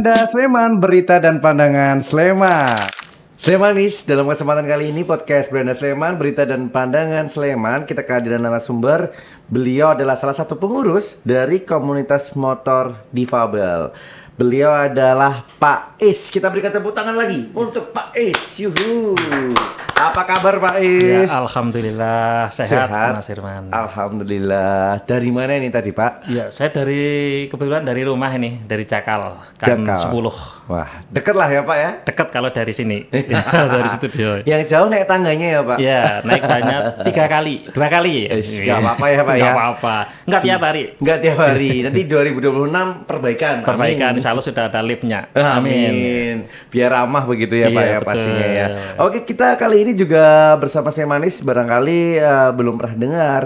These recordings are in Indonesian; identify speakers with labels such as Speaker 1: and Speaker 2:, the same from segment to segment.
Speaker 1: Branda Sleman, berita dan pandangan Sleman. Slemanis, dalam kesempatan kali ini podcast Branda Sleman, berita dan pandangan Sleman, kita kehadiran narasumber. Beliau adalah salah satu pengurus dari komunitas motor difabel. Beliau adalah Pak Is. Kita berikan tepuk tangan lagi untuk Pak Is. Yuhu. Apa kabar Pak Is?
Speaker 2: Ya, alhamdulillah sehat, Mas Irman.
Speaker 1: Alhamdulillah. Dari mana ini tadi Pak?
Speaker 2: Ya, saya kebetulan dari rumah ini, dari Cakal, kan 10.
Speaker 1: Wah, deket lah ya Pak ya?
Speaker 2: Dekat kalau dari sini, dari studio.
Speaker 1: Yang jauh naik tangganya ya Pak?
Speaker 2: Ya, naik banyak 2 kali.
Speaker 1: Gak apa-apa ya Pak ya?
Speaker 2: Gak apa-apa. Enggak tiap hari.
Speaker 1: Enggak tiap hari. Nanti 2026 perbaikan.
Speaker 2: Perbaikan, insya Allah sudah ada liftnya.
Speaker 1: Amin. Biar ramah begitu ya Pak ya,
Speaker 2: betul.
Speaker 1: pastinya ya. Oke, kita kali ini juga bersama Slemanis, barangkali belum pernah dengar.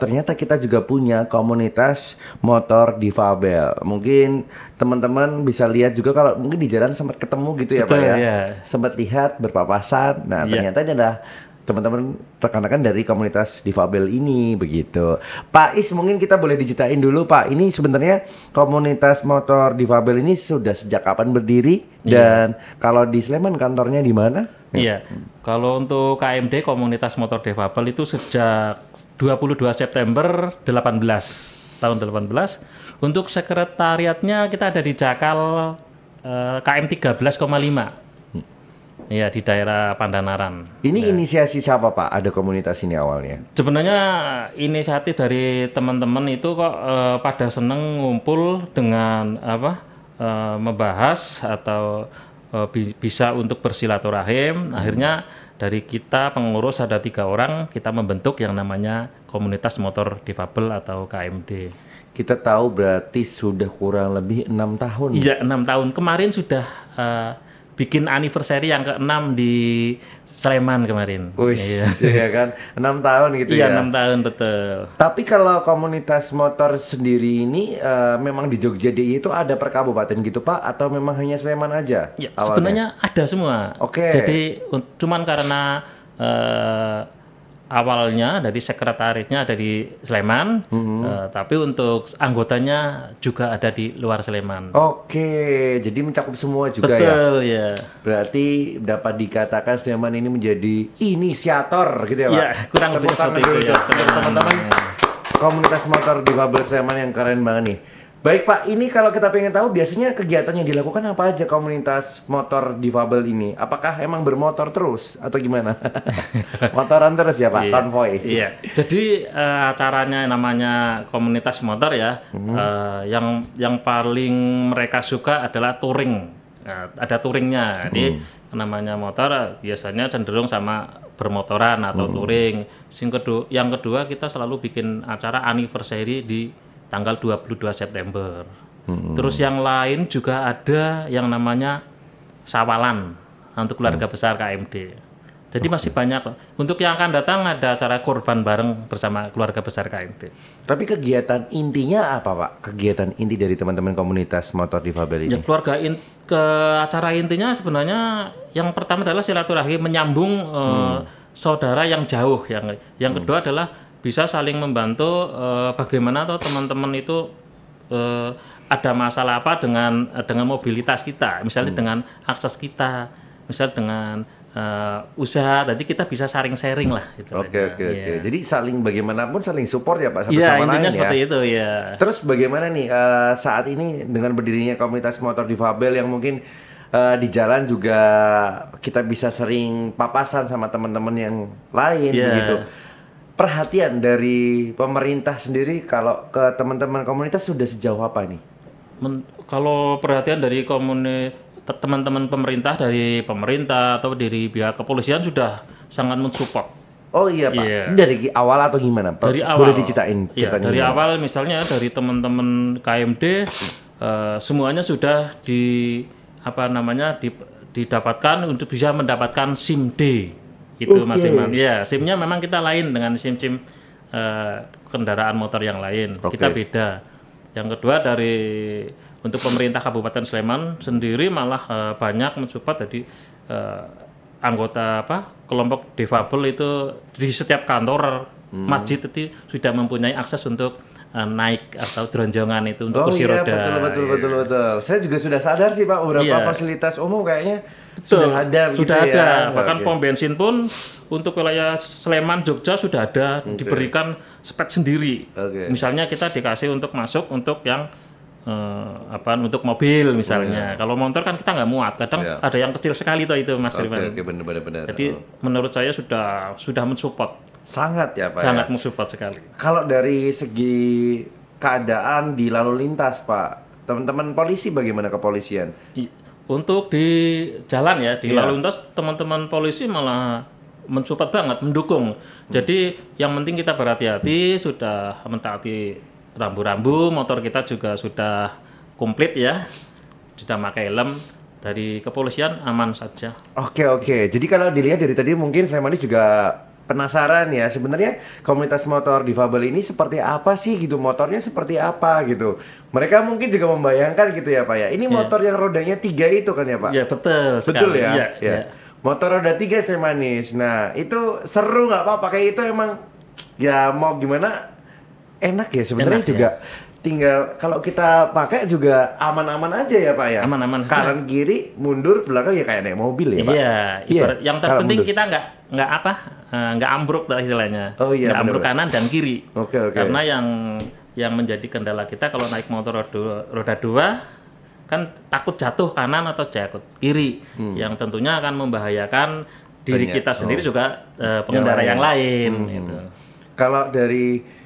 Speaker 1: Ternyata kita juga punya komunitas motor difabel. Mungkin teman-teman bisa lihat juga kalau mungkin di jalan sempat ketemu gitu ya
Speaker 2: Betul,
Speaker 1: Pak ya.
Speaker 2: ya.
Speaker 1: Sempat lihat berpapasan. Nah, ternyata ini adalah teman-teman rekan-rekan dari komunitas difabel ini begitu. Pak Is, mungkin kita boleh diceritain dulu Pak. Ini sebenarnya komunitas motor difabel ini sudah sejak kapan berdiri dan kalau di Sleman kantornya di mana?
Speaker 2: Iya. Kalau untuk KMD komunitas motor difabel itu sejak 22 September tahun 18. Untuk sekretariatnya kita ada di Cakal KM 13,5. Iya, di daerah Pandanaran.
Speaker 1: Ini inisiasi siapa Pak? Ada komunitas ini awalnya?
Speaker 2: Sebenarnya inisiatif dari teman-teman itu kok pada seneng ngumpul dengan membahas atau bisa untuk bersilaturahim. Akhirnya dari kita pengurus ada 3 orang, kita membentuk yang namanya komunitas motor difabel atau KMD.
Speaker 1: Kita tahu berarti sudah kurang lebih 6 tahun.
Speaker 2: Iya, 6 tahun. Kemarin sudah bikin anniversary yang ke-6 di Sleman kemarin.
Speaker 1: Wih, iya kan? 6 tahun gitu ya?
Speaker 2: Iya, 6 tahun, betul.
Speaker 1: Tapi kalau komunitas motor sendiri ini memang di Jogja DIY itu ada per kabupaten gitu Pak? Atau memang hanya Sleman aja?
Speaker 2: Ya, sebenarnya ada semua.
Speaker 1: Oke.
Speaker 2: Jadi cuman karena awalnya dari sekretarisnya ada di Sleman, tapi untuk anggotanya juga ada di luar Sleman.
Speaker 1: Oke, jadi mencakup semua juga.
Speaker 2: Betul, ya.
Speaker 1: Berarti dapat dikatakan Sleman ini menjadi inisiator gitu ya Pak?
Speaker 2: Iya, kurang lebih seperti itu ya.
Speaker 1: Teman-teman komunitas motor difabel Sleman yang keren banget nih. Baik Pak, ini kalau kita pengen tahu biasanya kegiatan yang dilakukan apa aja komunitas motor difabel ini? Apakah emang bermotor terus atau gimana? Motoran terus ya Pak, konvoy?
Speaker 2: Iya, jadi acaranya namanya komunitas motor ya, yang paling mereka suka adalah touring. Ada touringnya, jadi namanya motor biasanya cenderung sama bermotoran atau touring. Yang kedua kita selalu bikin acara anniversary di tanggal 22 September. Terus yang lain juga ada yang namanya sawalan untuk keluarga besar KMD. Jadi masih banyak. Untuk yang akan datang ada acara kurban bareng bersama keluarga besar KMD.
Speaker 1: Tapi kegiatan intinya apa Pak? Kegiatan inti dari teman-teman komunitas motor difabel ini?
Speaker 2: Ya, acara intinya sebenarnya yang pertama adalah silaturahmi, menyambung saudara yang jauh. Yang kedua adalah bisa saling membantu bagaimana atau teman-teman itu ada masalah apa dengan mobilitas kita, misalnya dengan akses kita, misalnya dengan usaha, jadi kita bisa sharing lah. Gitu.
Speaker 1: Oke. Jadi saling bagaimanapun saling support ya Pak, satu
Speaker 2: ya,
Speaker 1: sama lain ya.
Speaker 2: seperti itu ya.
Speaker 1: Terus bagaimana nih saat ini dengan berdirinya komunitas motor difabel yang mungkin di jalan juga kita bisa sering papasan sama teman-teman yang lain begitu. Perhatian dari pemerintah sendiri kalau ke teman-teman komunitas sudah sejauh apa nih?
Speaker 2: Kalau perhatian dari teman-teman pemerintah, dari pemerintah atau dari pihak kepolisian sudah sangat mensupport.
Speaker 1: Oh iya Pak, ini dari awal atau gimana Pak?
Speaker 2: Dari awal.
Speaker 1: Boleh diceritain ceritanya?
Speaker 2: Dari awal misalnya dari teman-teman KMD semuanya sudah didapatkan untuk bisa mendapatkan SIM D. Itu Mas Iman. Ya, SIM-nya memang kita lain dengan SIM-SIM kendaraan motor yang lain. Kita beda. Yang kedua untuk pemerintah Kabupaten Sleman sendiri malah banyak mensupport jadi anggota kelompok difabel itu di setiap kantor masjid itu sudah mempunyai akses untuk naik atau dronjongan itu untuk
Speaker 1: Oh
Speaker 2: kursi
Speaker 1: iya,
Speaker 2: roda.
Speaker 1: betul. Saya juga sudah sadar sih Pak, beberapa
Speaker 2: Iya.
Speaker 1: fasilitas umum kayaknya
Speaker 2: Betul,
Speaker 1: sudah ada begitu
Speaker 2: sudah
Speaker 1: ya.
Speaker 2: ada. Bahkan
Speaker 1: Oke.
Speaker 2: pom bensin pun untuk wilayah Sleman, Jogja sudah ada diberikan spek sendiri.
Speaker 1: Oke.
Speaker 2: Misalnya kita dikasih untuk masuk untuk yang untuk mobil misalnya. Kalau motor kan kita nggak muat. Kadang
Speaker 1: Iya.
Speaker 2: ada yang kecil sekali toh itu Mas Rivan.
Speaker 1: Oke, benar.
Speaker 2: Jadi menurut saya sudah mensupport,
Speaker 1: Sangat ya Pak.
Speaker 2: sangat
Speaker 1: Ya.
Speaker 2: mensupport sekali.
Speaker 1: Kalau dari segi keadaan di lalu lintas Pak, teman-teman polisi bagaimana kepolisian?
Speaker 2: Untuk di jalan ya, di
Speaker 1: Iya.
Speaker 2: lalu lintas teman-teman polisi malah mensupport banget, mendukung. Jadi yang penting kita berhati-hati, sudah mentaati rambu-rambu, motor kita juga sudah komplit ya, sudah pakai helm. Dari kepolisian aman saja.
Speaker 1: Oke. Jadi kalau dilihat dari tadi mungkin saya manis juga penasaran ya, sebenarnya komunitas motor difabel ini seperti apa sih gitu, motornya seperti apa gitu. Mereka mungkin juga membayangkan gitu ya Pak ya. Ini motor yang rodanya 3 itu kan ya Pak?
Speaker 2: Ya betul
Speaker 1: Betul
Speaker 2: sekali.
Speaker 1: ya?
Speaker 2: Iya,
Speaker 1: Ya.
Speaker 2: iya.
Speaker 1: Motor roda 3 Teh Manis. Nah, itu seru nggak Pak? Pakai itu emang ya mau gimana enak ya sebenarnya
Speaker 2: Enak,
Speaker 1: juga. Tinggal kalau kita pakai juga aman-aman aja ya Pak ya.
Speaker 2: Aman-aman saja.
Speaker 1: Kanan kiri, mundur belakang ya kayak naik mobil ya Pak.
Speaker 2: Iya, yang
Speaker 1: kalau
Speaker 2: terpenting
Speaker 1: mundur.
Speaker 2: kita nggak ambruk lah istilahnya.
Speaker 1: Oh iya,
Speaker 2: Nggak ambruk
Speaker 1: benar-benar.
Speaker 2: kanan dan kiri.
Speaker 1: Oke.
Speaker 2: Karena yang menjadi kendala kita kalau naik motor roda 2 kan takut jatuh kanan atau jatuh kiri, yang tentunya akan membahayakan diri
Speaker 1: Banyak.
Speaker 2: kita sendiri juga pengendara yang lain. Gitu.
Speaker 1: Kalau dari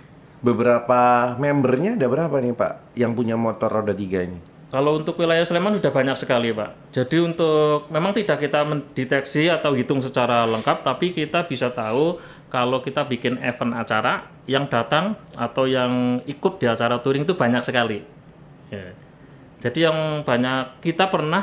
Speaker 1: beberapa membernya ada berapa nih Pak yang punya motor roda 3 ini?
Speaker 2: Kalau untuk wilayah Sleman sudah banyak sekali, Pak. Jadi untuk memang tidak kita mendeteksi atau hitung secara lengkap, tapi kita bisa tahu kalau kita bikin event acara yang datang atau yang ikut di acara touring itu banyak sekali. Ya. Jadi yang banyak kita pernah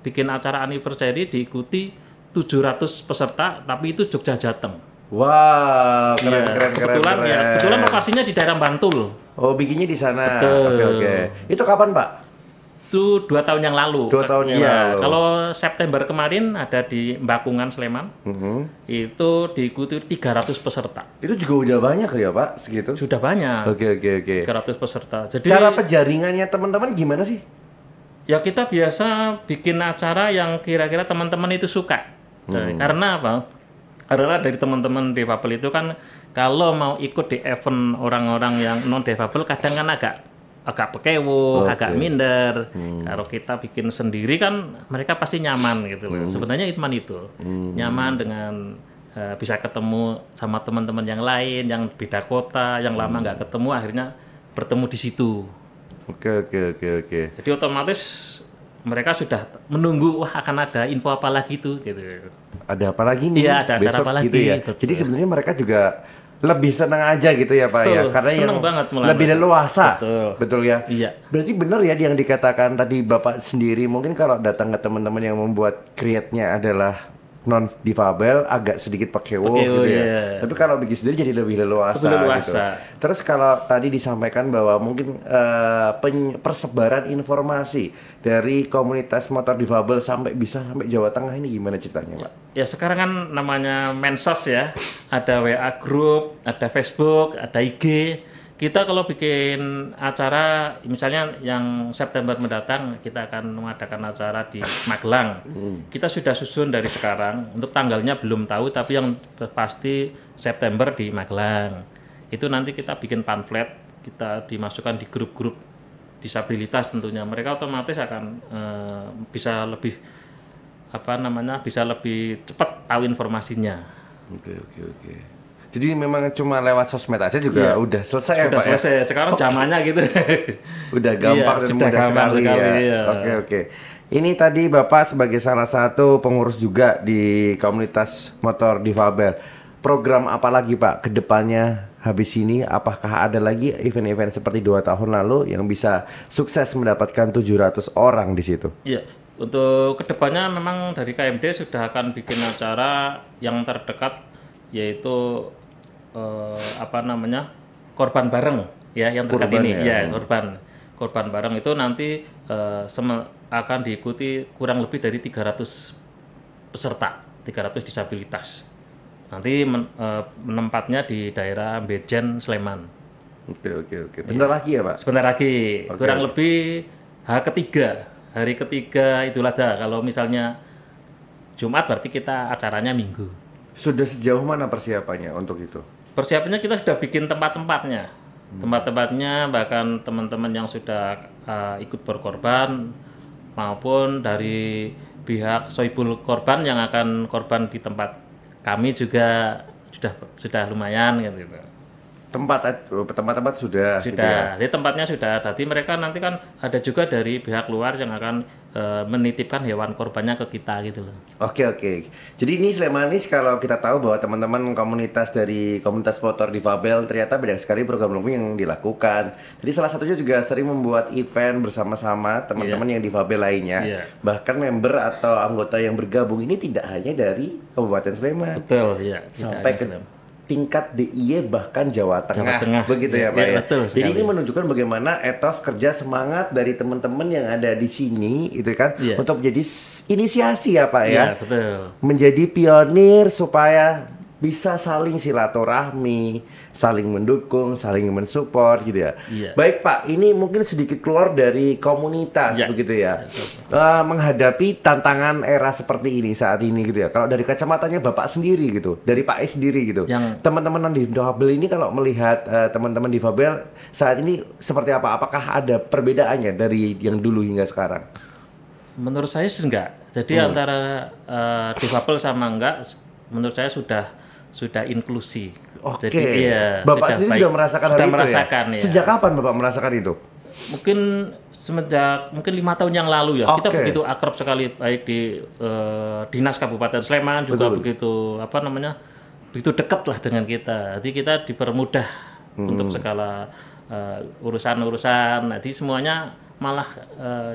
Speaker 2: bikin acara anniversary diikuti 700 peserta, tapi itu Jogja Jateng.
Speaker 1: Wow,
Speaker 2: Iya, kebetulan ya, kebetulan lokasinya di daerah Bantul.
Speaker 1: Oh, bikinnya di sana.
Speaker 2: Betul.
Speaker 1: Oke. Itu kapan, Pak?
Speaker 2: Itu 2 tahun yang lalu.
Speaker 1: 2 tahun yang
Speaker 2: Iya,
Speaker 1: lalu.
Speaker 2: kalau September kemarin ada di Mbakungan Sleman, itu diikuti 300 peserta.
Speaker 1: Itu juga udah banyak ya, Pak, segitu?
Speaker 2: Sudah banyak,
Speaker 1: Oke.
Speaker 2: 300 peserta. Jadi
Speaker 1: Cara penjaringannya teman-teman gimana sih?
Speaker 2: ya kita biasa bikin acara yang kira-kira teman-teman itu suka. Karena apa? Adalah dari teman-teman difabel itu kan kalau mau ikut di event orang-orang yang non difabel kadang kan agak pekewo, agak minder. Kalau kita bikin sendiri kan mereka pasti nyaman gitu loh. Sebenarnya itu nyaman dengan bisa ketemu sama teman-teman yang lain yang beda kota, yang lama nggak ketemu, akhirnya bertemu di situ.
Speaker 1: Oke.
Speaker 2: Jadi otomatis mereka sudah menunggu, wah akan ada info apa lagi tuh gitu.
Speaker 1: Ada apa lagi nih?
Speaker 2: Iya, ada acara
Speaker 1: besok
Speaker 2: apa lagi,
Speaker 1: gitu ya.
Speaker 2: betul.
Speaker 1: Jadi sebenarnya mereka juga lebih senang aja gitu ya, Pak ya.
Speaker 2: Betul,
Speaker 1: Karena
Speaker 2: senang
Speaker 1: yang
Speaker 2: banget malah
Speaker 1: lebih
Speaker 2: mereka.
Speaker 1: leluasa.
Speaker 2: Betul.
Speaker 1: Ya.
Speaker 2: Iya.
Speaker 1: Berarti benar ya yang dikatakan tadi Bapak sendiri, mungkin kalau datang ke teman-teman yang membuat create-nya adalah non difabel agak sedikit pakewo gitu ya.
Speaker 2: iya.
Speaker 1: Tapi kalau bikin sendiri jadi lebih leluasa.
Speaker 2: Lebih leluasa.
Speaker 1: Gitu. Terus kalau tadi disampaikan bahwa mungkin persebaran informasi dari komunitas motor difabel sampai Jawa Tengah ini gimana ceritanya, Pak?
Speaker 2: Ya sekarang kan namanya medsos ya, ada WA group, ada Facebook, ada IG. Kita kalau bikin acara, misalnya yang September mendatang, kita akan mengadakan acara di Magelang. Kita sudah susun dari sekarang, untuk tanggalnya belum tahu, tapi yang pasti September di Magelang. Itu nanti kita bikin pamflet, kita dimasukkan di grup-grup disabilitas tentunya. Mereka otomatis akan bisa lebih bisa lebih cepat tahu informasinya.
Speaker 1: Oke. Jadi memang cuma lewat sosmed aja juga udah selesai ya,
Speaker 2: Sudah
Speaker 1: Pak
Speaker 2: selesai. Sekarang zamannya gitu.
Speaker 1: Udah gampang
Speaker 2: Iya,
Speaker 1: dan
Speaker 2: sudah
Speaker 1: mudah
Speaker 2: gampang
Speaker 1: sekali
Speaker 2: sekali,
Speaker 1: ya.
Speaker 2: iya.
Speaker 1: Oke. Ini tadi Bapak sebagai salah satu pengurus juga di komunitas motor difabel. Program apa lagi Pak kedepannya habis ini? Apakah ada lagi event-event seperti 2 tahun lalu yang bisa sukses mendapatkan 700 orang di situ?
Speaker 2: Iya, untuk kedepannya memang dari KMD sudah akan bikin acara yang terdekat, yaitu korban bareng ya, yang dekat
Speaker 1: Kurban
Speaker 2: ini
Speaker 1: ya.
Speaker 2: ya, korban bareng itu nanti akan diikuti kurang lebih dari 300 peserta, 300 disabilitas. Nanti menempatnya di daerah Bejen Sleman.
Speaker 1: Oke. Bentar lagi ya, Pak?
Speaker 2: Sebentar lagi, kurang lebih hari ketiga Idul Adha. Kalau misalnya Jumat berarti kita acaranya Minggu.
Speaker 1: Sudah sejauh mana persiapannya untuk itu?
Speaker 2: Persiapannya kita sudah bikin tempat-tempatnya. Tempat-tempatnya bahkan teman-teman yang sudah ikut berkorban maupun dari pihak sohibul korban yang akan korban di tempat kami juga sudah lumayan gitu.
Speaker 1: Tempat-tempat sudah. Gitu ya?
Speaker 2: Jadi tempatnya sudah. Jadi mereka nanti kan ada juga dari pihak luar yang akan menitipkan hewan korbannya ke kita gitu loh.
Speaker 1: Oke. Jadi ini Slemanis, kalau kita tahu bahwa teman-teman komunitas motor difabel ternyata banyak sekali program-program yang dilakukan. Jadi salah satunya juga sering membuat event bersama-sama teman-teman yang difabel lainnya. Bahkan member atau anggota yang bergabung ini tidak hanya dari Kabupaten Sleman.
Speaker 2: Betul, ya.
Speaker 1: Sampai ke tingkat DIY bahkan Jawa Tengah. Begitu ya, Pak ya.
Speaker 2: Betul
Speaker 1: Jadi ini menunjukkan bagaimana etos kerja semangat dari teman-teman yang ada di sini itu kan untuk menjadi inisiasi ya, Pak ya.
Speaker 2: Betul.
Speaker 1: Menjadi pionir supaya bisa saling silaturahmi, saling mendukung, saling mensupport gitu ya. Baik Pak, ini mungkin sedikit keluar dari komunitas begitu ya. Menghadapi tantangan era seperti ini saat ini gitu ya. Kalau dari kacamatanya Bapak sendiri gitu, dari Pak S sendiri gitu. Teman-teman difabel ini kalau melihat teman-teman difabel saat ini seperti apa? Apakah ada perbedaannya dari yang dulu hingga sekarang?
Speaker 2: Menurut saya sih enggak. Jadi antara difabel sama enggak, menurut saya sudah inklusi.
Speaker 1: Oke.
Speaker 2: Jadi
Speaker 1: Bapak sendiri sudah merasakan hal itu ya?
Speaker 2: Ya.
Speaker 1: Sejak kapan Bapak merasakan itu?
Speaker 2: Mungkin semenjak 5 tahun yang lalu ya. Kita begitu akrab sekali baik di Dinas Kabupaten Sleman juga begitu begitu dekat lah dengan kita. Jadi kita dipermudah untuk segala urusan-urusan. Jadi semuanya malah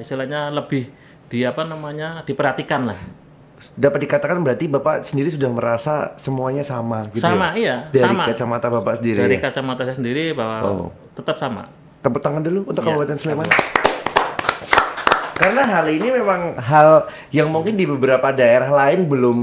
Speaker 2: istilahnya lebih diperhatikan lah.
Speaker 1: Dapat dikatakan berarti Bapak sendiri sudah merasa semuanya sama gitu
Speaker 2: sama,
Speaker 1: ya?
Speaker 2: iya.
Speaker 1: Dari
Speaker 2: sama.
Speaker 1: kacamata Bapak sendiri
Speaker 2: Dari kacamata saya sendiri bahwa tetap sama.
Speaker 1: Tepuk tangan dulu untuk Kabupaten Sleman. Karena hal ini memang hal yang mungkin di beberapa daerah lain belum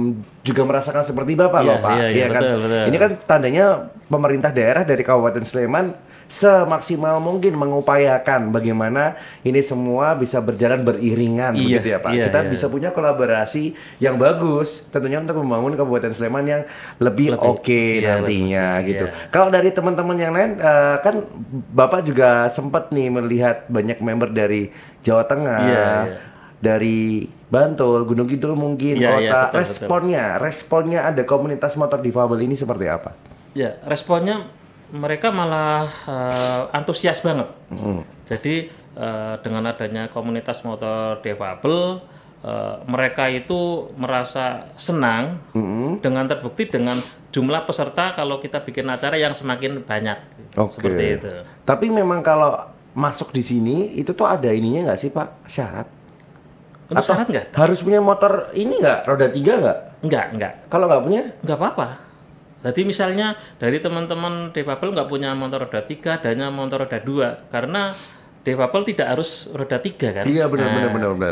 Speaker 1: juga merasakan seperti Bapak loh Pak.
Speaker 2: Iya,
Speaker 1: kan?
Speaker 2: betul.
Speaker 1: Ini kan tandanya pemerintah daerah dari Kabupaten Sleman semaksimal mungkin mengupayakan bagaimana ini semua bisa berjalan beriringan begitu ya Pak. Kita bisa punya kolaborasi yang bagus tentunya untuk membangun Kabupaten Sleman yang lebih oke nantinya gitu. Kalau dari teman-teman yang lain kan Bapak juga sempat nih melihat banyak member dari Jawa Tengah, dari Bantul, Gunung Kidul mungkin kota. Responnya ada komunitas motor difabel ini seperti apa?
Speaker 2: Ya, responnya mereka malah antusias banget. Jadi dengan adanya komunitas motor difabel, mereka itu merasa senang dengan terbukti dengan jumlah peserta kalau kita bikin acara yang semakin banyak. Seperti itu.
Speaker 1: Tapi memang kalau masuk di sini itu tuh ada ininya nggak sih Pak? Syarat?
Speaker 2: Untuk syarat nggak?
Speaker 1: Harus punya motor ini nggak? Roda 3 nggak?
Speaker 2: Nggak.
Speaker 1: Kalau nggak punya?
Speaker 2: Nggak apa-apa. Jadi misalnya dari teman-teman difabel nggak punya motor roda 3, adanya motor roda 2, karena difabel tidak harus roda 3 kan?
Speaker 1: Iya benar.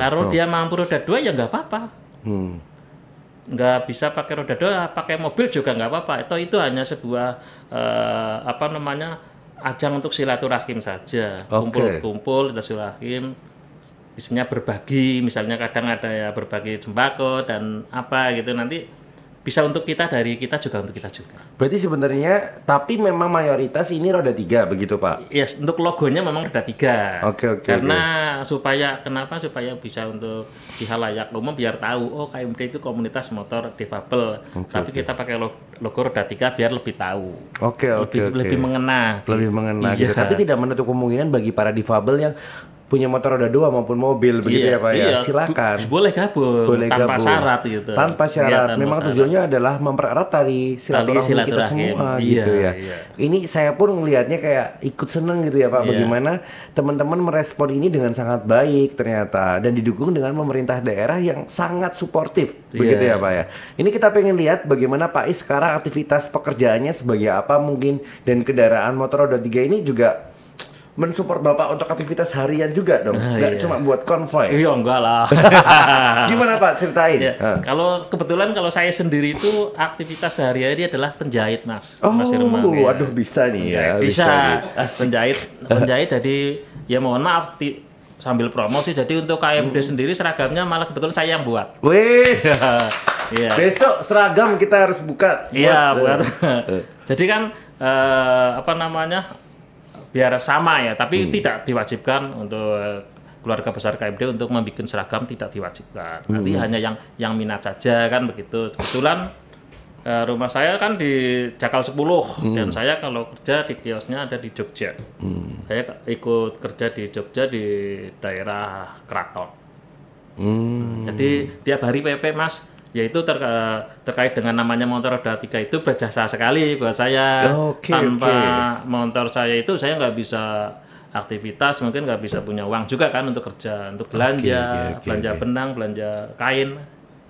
Speaker 2: Kalau dia mampu roda 2 ya nggak apa-apa. Nggak bisa pakai roda 2, pakai mobil juga nggak apa-apa. Itu hanya sebuah ajang untuk silaturahim saja. Kumpul-kumpul, silaturahim. Misalnya berbagi, misalnya kadang ada ya berbagi sembako dan apa gitu, nanti bisa untuk kita, dari kita juga untuk kita juga.
Speaker 1: Berarti sebenarnya, tapi memang mayoritas ini roda 3 begitu Pak?
Speaker 2: Yes, untuk logonya memang roda 3.
Speaker 1: Oke.
Speaker 2: Karena supaya bisa untuk di halayak umum biar tahu, oh KMD itu komunitas motor difabel. Tapi kita pakai logo roda 3 biar lebih tahu. Lebih mengena.
Speaker 1: Lebih mengena gitu. Tapi tidak menutup kemungkinan bagi para difabel yang punya motor roda 2 maupun mobil begitu ya Pak ya. Silakan.
Speaker 2: Boleh gabung tanpa syarat gitu.
Speaker 1: Tanpa syarat. Memang tujuannya adalah mempererat tali silaturahmi kita semua gitu ya. Ini saya pun melihatnya kayak ikut seneng gitu ya Pak. Bagaimana teman-teman merespon ini dengan sangat baik ternyata, dan didukung dengan pemerintah daerah yang sangat suportif begitu ya Pak ya. Ini kita pengen lihat bagaimana Pak Is sekarang aktivitas pekerjaannya sebagai apa mungkin, dan kendaraan motor roda 3 ini juga mensupport Bapak untuk aktivitas harian juga dong? Nggak cuma buat konvoy?
Speaker 2: Iya, enggak lah.
Speaker 1: Gimana Pak, ceritain?
Speaker 2: Ya, kalau kebetulan kalau saya sendiri itu aktivitas sehari-hari adalah penjahit, Mas.
Speaker 1: Oh,
Speaker 2: Mas Irman, ya.
Speaker 1: aduh bisa nih ya.
Speaker 2: Bisa.
Speaker 1: nih.
Speaker 2: Penjahit jadi ya mohon maaf sambil promosi, jadi untuk KMD sendiri seragamnya malah kebetulan saya yang buat.
Speaker 1: Wes.
Speaker 2: Iya.
Speaker 1: Besok seragam kita harus buka.
Speaker 2: Iya, buat. Jadi kan apa namanya? Biar sama ya, tapi tidak diwajibkan untuk keluarga besar KMD untuk membuat seragam, tidak diwajibkan. Nanti hanya yang minat saja kan begitu. Kebetulan rumah saya kan di Jakal 10 dan saya kalau kerja di kiosnya ada di Jogja. Saya ikut kerja di Jogja di daerah Keraton. Jadi tiap hari PP, Mas, yaitu terkait dengan namanya motor roda 3 itu berjasa sekali buat saya. Tanpa motor saya itu saya nggak bisa aktivitas, mungkin nggak bisa punya uang juga kan untuk kerja, untuk belanja, belanja benang, belanja kain.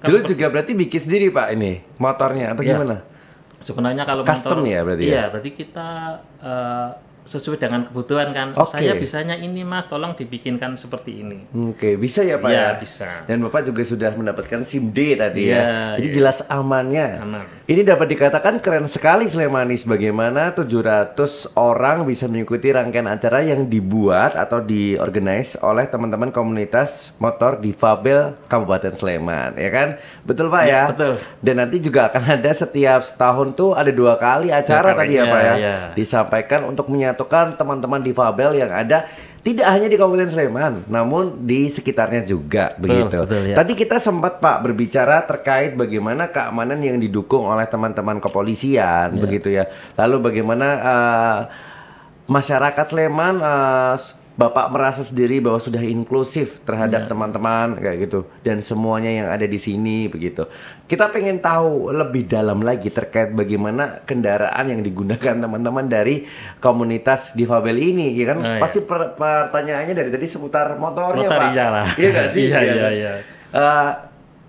Speaker 2: Kan
Speaker 1: dulu juga berarti bikin sendiri Pak ini motornya atau gimana?
Speaker 2: Sebenarnya kalau
Speaker 1: custom
Speaker 2: motor,
Speaker 1: ya berarti
Speaker 2: iya, berarti kita sesuai dengan kebutuhan kan. Saya bisanya ini Mas, tolong dibikinkan seperti ini.
Speaker 1: Oke, bisa ya Pak ya?
Speaker 2: Bisa.
Speaker 1: Dan Bapak juga sudah mendapatkan SIM D tadi ya. Jadi jelas amannya.
Speaker 2: Aman.
Speaker 1: Ini dapat dikatakan keren sekali Slemanis, bagaimana 700 orang bisa mengikuti rangkaian acara yang dibuat atau diorganize oleh teman-teman komunitas motor difabel Kabupaten Sleman, ya kan? Betul Pak ya?
Speaker 2: Betul.
Speaker 1: Dan nanti juga akan ada setiap setahun tuh ada 2 kali acara tadi ya Pak ya? Disampaikan untuk menyatukan teman-teman difabel yang ada tidak hanya di Kabupaten Sleman, namun di sekitarnya juga, begitu.
Speaker 2: Ya.
Speaker 1: Tadi kita sempat Pak berbicara terkait bagaimana keamanan yang didukung oleh teman-teman kepolisian, begitu ya. Lalu bagaimana masyarakat Sleman, Bapak merasa sendiri bahwa sudah inklusif terhadap teman-teman kayak gitu, dan semuanya yang ada di sini begitu. Kita pengen tahu lebih dalam lagi terkait bagaimana kendaraan yang digunakan teman-teman dari komunitas difabel ini, ya kan? Pasti pertanyaannya dari tadi seputar motornya, Pak. Iya nggak sih?
Speaker 2: Iya.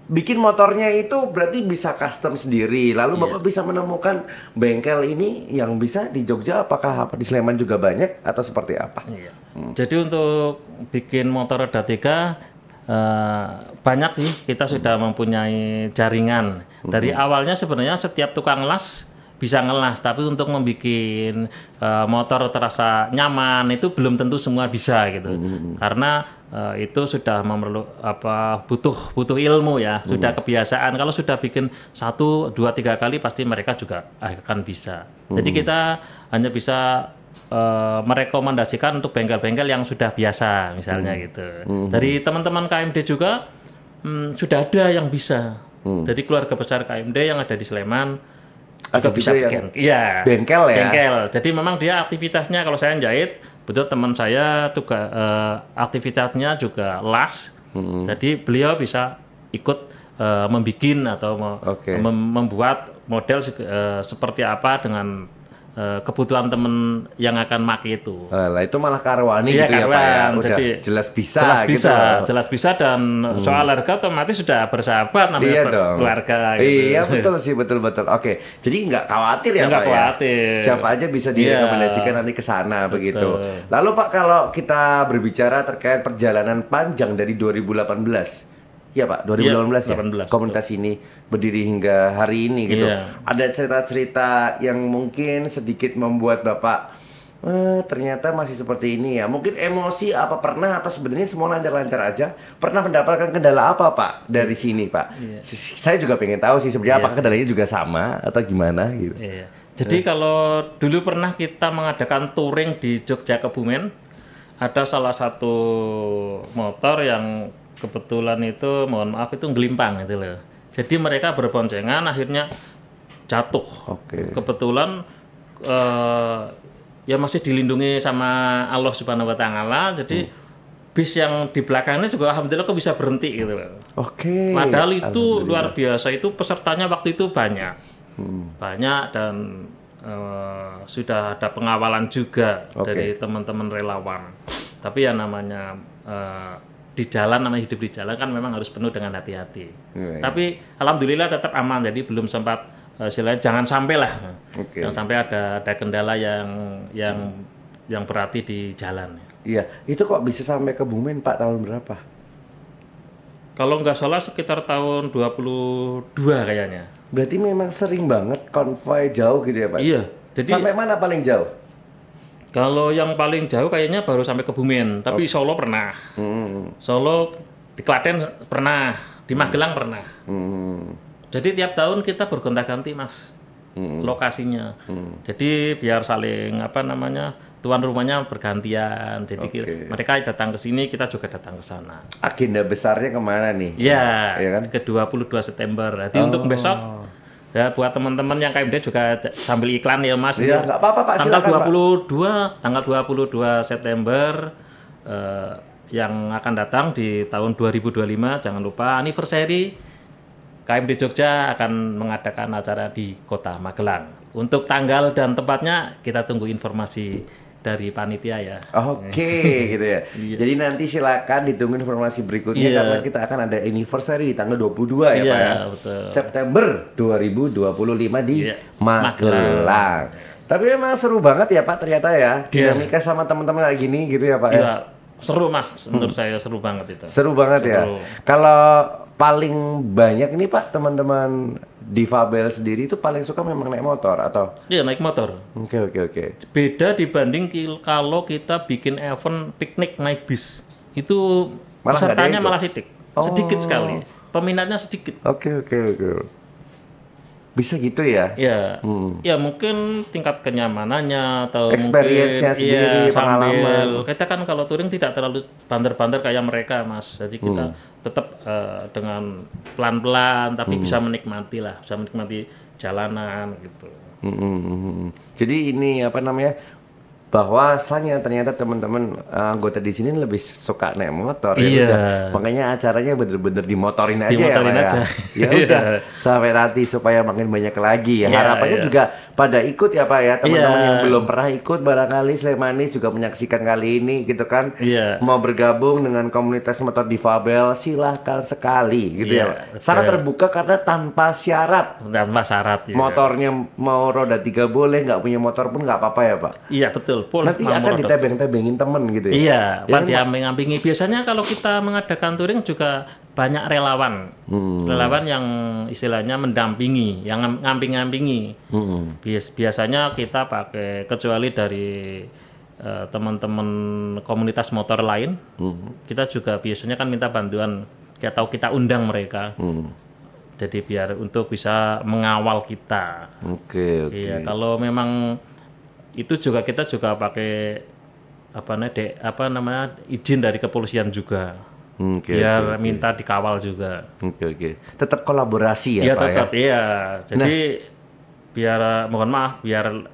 Speaker 1: Bikin motornya itu berarti bisa custom sendiri. Lalu Bapak bisa menemukan bengkel ini yang bisa di Jogja, apakah di Sleman juga banyak atau seperti apa?
Speaker 2: Jadi untuk bikin motor roda 3 banyak sih, kita sudah mempunyai jaringan. Dari awalnya sebenarnya setiap tukang las bisa ngelas, tapi untuk membuat motor terasa nyaman itu belum tentu semua bisa gitu. Karena itu sudah butuh ilmu ya, sudah kebiasaan. Kalau sudah bikin 1, 2, 3 kali pasti mereka juga akan bisa. Jadi kita hanya bisa merekomendasikan untuk bengkel-bengkel yang sudah biasa misalnya gitu. Dari teman-teman KMD juga sudah ada yang bisa. Jadi keluarga besar KMD yang ada di Sleman juga bisa bikin. Iya.
Speaker 1: Bengkel ya.
Speaker 2: Bengkel. Jadi memang dia aktivitasnya kalau saya jahit, betul teman saya juga aktivitasnya juga las. Jadi beliau bisa ikut membuat atau membuat model seperti apa dengan kebutuhan teman yang akan make itu.
Speaker 1: Lah itu malah karwani gitu ya Pak ya. Udah
Speaker 2: jadi,
Speaker 1: jelas bisa
Speaker 2: jelas bisa dan soal harga otomatis sudah bersahabat namanya keluarga gitu.
Speaker 1: Iya betul sih, betul. Oke. Jadi nggak khawatir ya Pak
Speaker 2: khawatir.
Speaker 1: Ya. Siapa aja bisa direkomendasikan nanti ke sana begitu. Lalu Pak, kalau kita berbicara terkait perjalanan panjang dari 2018. Iya Pak, 2018 ya. Komunitas ini berdiri hingga hari ini gitu. Ada cerita-cerita yang mungkin sedikit membuat Bapak ternyata masih seperti ini ya. Mungkin emosi apa pernah, atau sebenarnya semua lancar-lancar aja? Pernah mendapatkan kendala apa Pak dari sini Pak? Saya juga pengen tahu sih sebenarnya apakah kendalanya juga sama atau gimana gitu.
Speaker 2: Jadi kalau dulu pernah kita mengadakan touring di Jogja Kebumen, ada salah satu motor yang kebetulan itu, mohon maaf, itu ngelimpang gitu loh. Jadi mereka berboncengan akhirnya jatuh. Kebetulan ya masih dilindungi sama Allah Subhanahu wa taala. Jadi bis yang di belakangnya juga alhamdulillah kok bisa berhenti gitu loh. Padahal itu luar biasa, itu pesertanya waktu itu banyak. Banyak dan sudah ada pengawalan juga dari teman-teman relawan. Tapi ya namanya di jalan, namanya hidup di jalan kan memang harus penuh dengan hati-hati. Tapi alhamdulillah tetap aman, jadi belum sempat jangan sampai lah, jangan sampai ada kendala yang yang berarti di jalan.
Speaker 1: Iya, itu kok bisa sampai ke Bumen Pak tahun berapa?
Speaker 2: Kalau nggak salah sekitar tahun 22 kayaknya.
Speaker 1: Berarti memang sering banget konvoy jauh gitu ya Pak?
Speaker 2: Iya. Jadi
Speaker 1: Sampai mana paling jauh?
Speaker 2: kalau yang paling jauh kayaknya baru sampai ke Bumen, tapi Solo pernah. Solo, di Klaten pernah, di Magelang pernah. Jadi tiap tahun kita bergonta-ganti Mas lokasinya. Jadi biar saling tuan rumahnya bergantian. Jadi mereka datang ke sini, kita juga datang ke sana.
Speaker 1: Agenda besarnya kemana nih?
Speaker 2: Iya,
Speaker 1: ya kan?
Speaker 2: ke 22 September. Jadi untuk besok, ya buat teman-teman yang KMD juga sambil iklan ya Mas.
Speaker 1: Iya, nggak apa-apa Pak, silakan
Speaker 2: tanggal 22 September yang akan datang di tahun 2025, jangan lupa anniversary KMD Jogja akan mengadakan acara di Kota Magelang. Untuk tanggal dan tempatnya kita tunggu informasi dari panitia ya.
Speaker 1: Oke, gitu ya. Jadi nanti silakan ditunggu informasi berikutnya karena kita akan ada anniversary di tanggal 22 ya Pak ya.
Speaker 2: Betul.
Speaker 1: September 2025 di Magelang. Tapi memang seru banget ya Pak ternyata ya. Dinamika sama teman-teman kayak gini gitu ya Pak ya.
Speaker 2: Iya, seru Mas. Menurut saya seru banget itu.
Speaker 1: Seru banget ya. Kalau paling banyak ini Pak teman-teman difabel sendiri itu paling suka memang naik motor atau?
Speaker 2: Iya, naik motor.
Speaker 1: Oke.
Speaker 2: Beda dibanding kalau kita bikin event piknik naik bis. Itu pesertanya malah sedikit sekali. Peminatnya sedikit.
Speaker 1: Oke. Bisa gitu ya?
Speaker 2: Ya, ya mungkin tingkat kenyamanannya atau
Speaker 1: experience-nya
Speaker 2: mungkin
Speaker 1: sendiri, pengalaman.
Speaker 2: Kita kan kalau touring tidak terlalu banter-banter kayak mereka Mas. Jadi kita tetap dengan pelan-pelan tapi bisa menikmati jalanan gitu.
Speaker 1: Jadi ini bahwasanya ternyata teman-teman anggota di sini lebih suka naik motor ya. Makanya acaranya bener-bener dimotorin aja ya Pak ya. Ya udah sampai nanti supaya makin banyak lagi ya. Harapannya juga pada ikut ya Pak ya. Teman-teman yang belum pernah ikut barangkali Slemanis juga menyaksikan kali ini gitu kan. Mau bergabung dengan komunitas motor difabel silahkan sekali gitu ya. Sangat terbuka karena tanpa syarat. Motornya mau roda 3 boleh, nggak punya motor pun nggak apa-apa ya Pak.
Speaker 2: Iya betul.
Speaker 1: Nanti akan ditebeng-tebengin temen gitu ya?
Speaker 2: Iya, kan diamping-ampingi. Biasanya kalau kita mengadakan touring juga banyak relawan. Relawan yang istilahnya mendampingi, yang ngamping-ngampingi. Biasanya kita pakai, kecuali dari teman-teman komunitas motor lain, kita juga biasanya kan minta bantuan, atau kita undang mereka. Jadi biar untuk bisa mengawal kita. Iya, kalau memang itu juga kita juga pakai izin dari kepolisian juga, biar minta dikawal juga.
Speaker 1: Tetap kolaborasi ya Pak
Speaker 2: tetap, ya. Jadi biar biar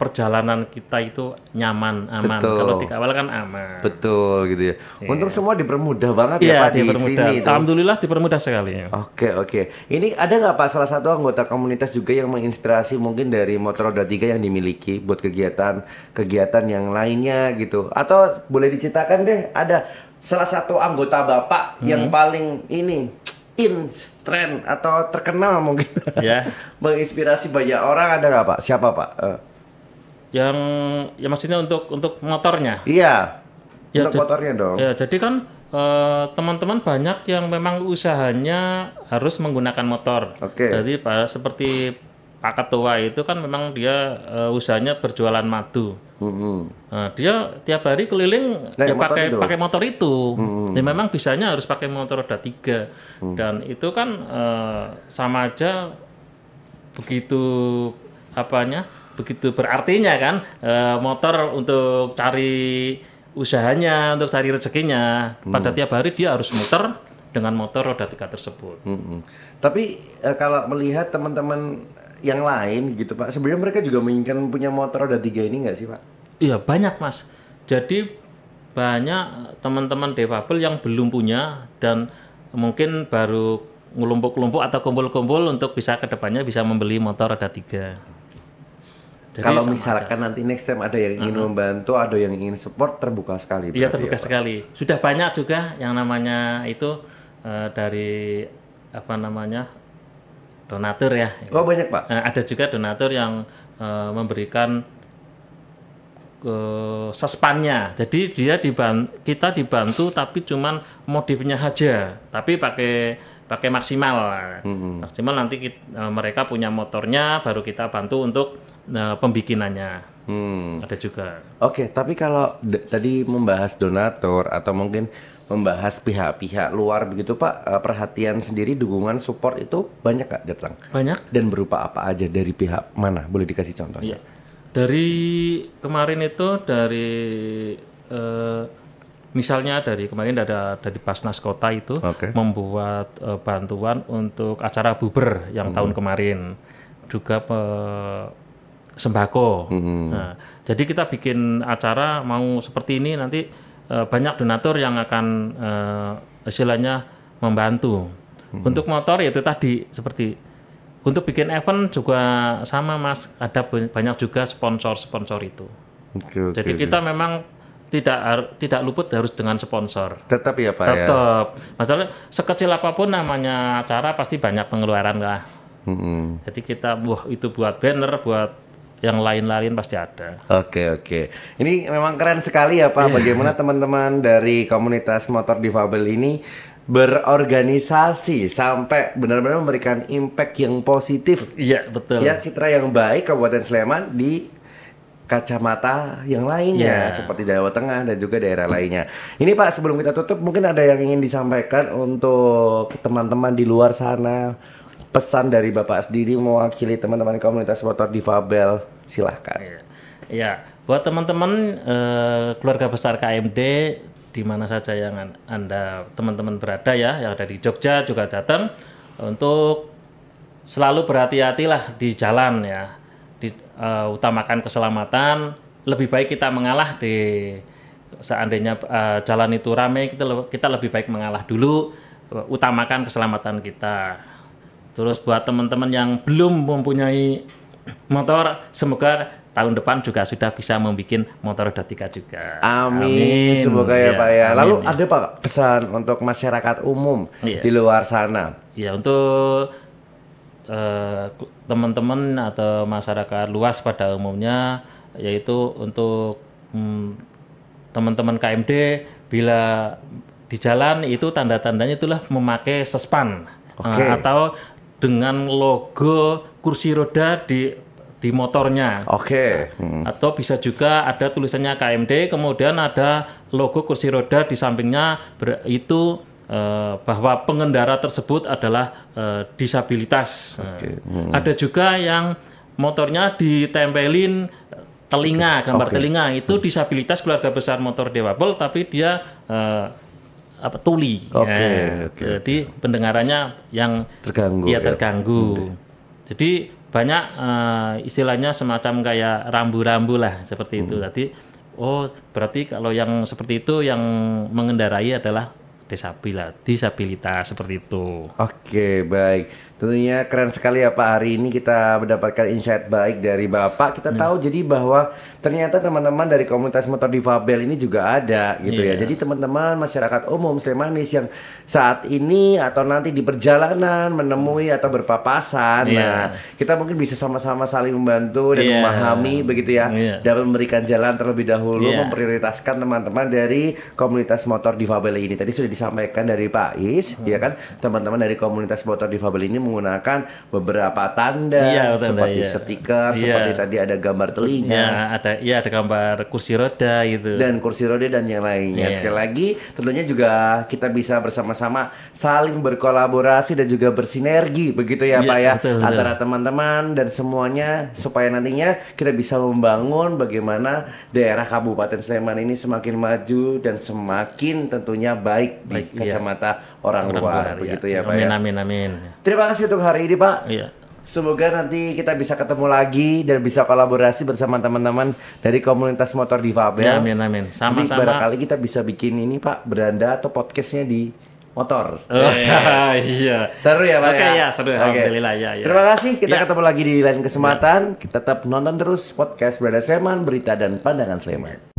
Speaker 2: perjalanan kita itu nyaman, aman. Kalau dikawal kan aman.
Speaker 1: Betul gitu ya. Untuk semua dipermudah banget ya Pak di sini.
Speaker 2: Alhamdulillah dipermudah sekali.
Speaker 1: Oke. Ini ada nggak Pak salah satu anggota komunitas juga yang menginspirasi mungkin dari motor roda 3 yang dimiliki buat kegiatan yang lainnya gitu? Atau boleh diceritakan deh, ada salah satu anggota Bapak yang paling tren atau terkenal mungkin menginspirasi banyak orang, ada nggak Pak? Siapa Pak?
Speaker 2: Yang maksudnya untuk motornya?
Speaker 1: Iya, untuk motornya dong.
Speaker 2: Ya, jadi kan teman-teman banyak yang memang usahanya harus menggunakan motor. Jadi seperti Pak Ketua itu kan memang dia usahanya berjualan madu. Dia tiap hari keliling pakai motor itu. Dan memang bisanya harus pakai motor roda 3. Dan itu kan sama aja begitu berartinya kan, motor untuk cari usahanya, untuk cari rezekinya. Pada tiap hari dia harus muter dengan motor roda 3 tersebut.
Speaker 1: Tapi kalau melihat teman-teman yang lain gitu Pak, sebenarnya mereka juga menginginkan punya motor roda 3 ini nggak sih Pak?
Speaker 2: Iya banyak Mas. Jadi banyak teman-teman difabel yang belum punya dan mungkin baru ngelumpuk-kelumpuk atau kumpul-kumpul untuk bisa kedepannya bisa membeli motor roda 3. Jadi
Speaker 1: kalau misalkan nanti next time ada yang ingin membantu, ada yang ingin support, terbuka sekali.
Speaker 2: Iya terbuka sekali. Sudah banyak juga yang namanya itu dari donatur ya.
Speaker 1: Oh banyak Pak?
Speaker 2: Ada juga donatur yang memberikan sespannya. Jadi kita dibantu tapi cuman modifnya aja, tapi pakai maksimal. Maksimal nanti mereka punya motornya, baru kita bantu untuk pembikinannya. Ada juga.
Speaker 1: Oke, tapi kalau tadi membahas donatur atau mungkin membahas pihak-pihak luar begitu Pak, perhatian sendiri, dukungan, support itu banyak nggak datang?
Speaker 2: Banyak.
Speaker 1: Dan berupa apa aja, dari pihak mana? Boleh dikasih contohnya?
Speaker 2: Iya. Dari kemarin itu misalnya dari kemarin ada dari Basnas Kota itu membuat bantuan untuk acara buber yang tahun kemarin, juga sembako. Nah, jadi kita bikin acara mau seperti ini, nanti banyak donatur yang akan istilahnya membantu. Untuk motor ya itu tadi seperti untuk bikin event juga sama Mas, ada banyak juga sponsor itu. Jadi kita memang tidak luput harus dengan sponsor.
Speaker 1: Tetap ya Pak.
Speaker 2: Tetap. Masalah sekecil apapun namanya acara pasti banyak pengeluaran lah. Jadi kita itu buat banner, buat yang lain-lain pasti ada.
Speaker 1: Oke. Ini memang keren sekali ya Pak, bagaimana teman-teman dari komunitas motor difabel ini berorganisasi sampai benar-benar memberikan impact yang positif.
Speaker 2: Iya, betul.
Speaker 1: Ya, citra yang baik Kabupaten Sleman di kacamata yang lainnya, seperti Jawa Tengah dan juga daerah lainnya. Ini Pak, sebelum kita tutup, mungkin ada yang ingin disampaikan untuk teman-teman di luar sana, pesan dari Bapak sendiri mewakili teman-teman komunitas motor difabel, silahkan.
Speaker 2: Ya, buat teman-teman keluarga besar KMD di mana saja yang Anda teman-teman berada ya, yang ada di Jogja juga Jateng, untuk selalu berhati-hatilah di jalan ya, utamakan keselamatan. Lebih baik kita mengalah seandainya jalan itu ramai, kita lebih baik mengalah dulu, utamakan keselamatan kita. Terus buat teman-teman yang belum mempunyai motor, semoga tahun depan juga sudah bisa membuat motor Roda 3 juga.
Speaker 1: Amin. Semoga ya Pak ya. Lalu ada Pak pesan untuk masyarakat umum di luar sana?
Speaker 2: Ya, untuk teman-teman atau masyarakat luas pada umumnya, yaitu untuk teman-teman KMD, bila di jalan itu tanda-tandanya itulah memakai sespan atau dengan logo kursi roda di motornya. Atau bisa juga ada tulisannya KMD, kemudian ada logo kursi roda di sampingnya, itu bahwa pengendara tersebut adalah disabilitas. Ada juga yang motornya ditempelin telinga, gambar telinga, itu disabilitas keluarga besar motor difabel, tapi dia tuli. Jadi pendengarannya yang terganggu. Jadi banyak istilahnya semacam kayak rambu-rambu lah seperti itu. Jadi berarti kalau yang seperti itu yang mengendarai adalah disabilitas seperti itu.
Speaker 1: Oke, baik. Tentunya keren sekali ya Pak, hari ini kita mendapatkan insight baik dari Bapak. Kita tahu jadi bahwa ternyata teman-teman dari komunitas motor difabel ini juga ada gitu ya. Jadi teman-teman masyarakat umum Slemanis yang saat ini atau nanti di perjalanan menemui atau berpapasan, nah kita mungkin bisa sama-sama saling membantu dan memahami begitu ya, dapat memberikan jalan terlebih dahulu, memprioritaskan teman-teman dari komunitas motor difabel ini. Tadi sudah disampaikan dari Pak Is, ya kan, teman-teman dari komunitas motor difabel ini menggunakan beberapa tanda seperti stiker, seperti tadi ada gambar telinga,
Speaker 2: ada gambar kursi roda gitu,
Speaker 1: dan kursi roda dan yang lainnya. Sekali lagi tentunya juga kita bisa bersama-sama saling berkolaborasi dan juga bersinergi begitu ya Pak ya, antara teman-teman dan semuanya, supaya nantinya kita bisa membangun bagaimana daerah Kabupaten Sleman ini semakin maju dan semakin tentunya baik di kacamata orang luar begitu ya Pak ya.
Speaker 2: Amin.
Speaker 1: Terima kasih untuk hari ini Pak. Semoga nanti kita bisa ketemu lagi dan bisa kolaborasi bersama teman-teman dari komunitas motor difabel.
Speaker 2: Amin. Sama-sama.
Speaker 1: Barangkali kita bisa bikin ini Pak, beranda atau podcastnya di motor. Seru ya Pak ya?
Speaker 2: Seru. Alhamdulillah ya.
Speaker 1: Terima kasih. Kita ketemu lagi di lain kesempatan. Kita tetap nonton terus podcast Beranda Sleman, berita dan pandangan Sleman.